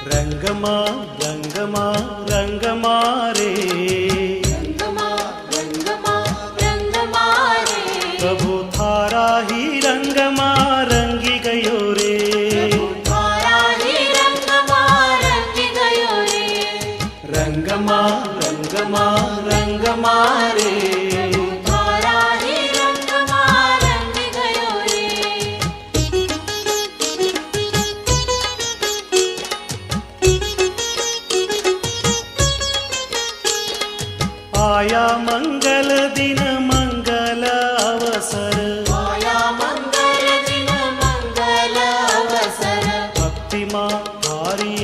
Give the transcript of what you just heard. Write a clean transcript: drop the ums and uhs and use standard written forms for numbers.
रंगमा रंगमा रंगमा रे, रंगमा रंगमा रंगमा रे, प्रभु थारा ही रंगमा रंगी गयो रे, थारा ही रंगमा रंगी गयो रे, रंगमा रंगमा रंगमा रे, थारा ही रंगमा रंगी गयो रे। आया मंगल दिन मंगल अवसर, आया मंगल दिन मंगल अवसर, भक्ति माँ थारी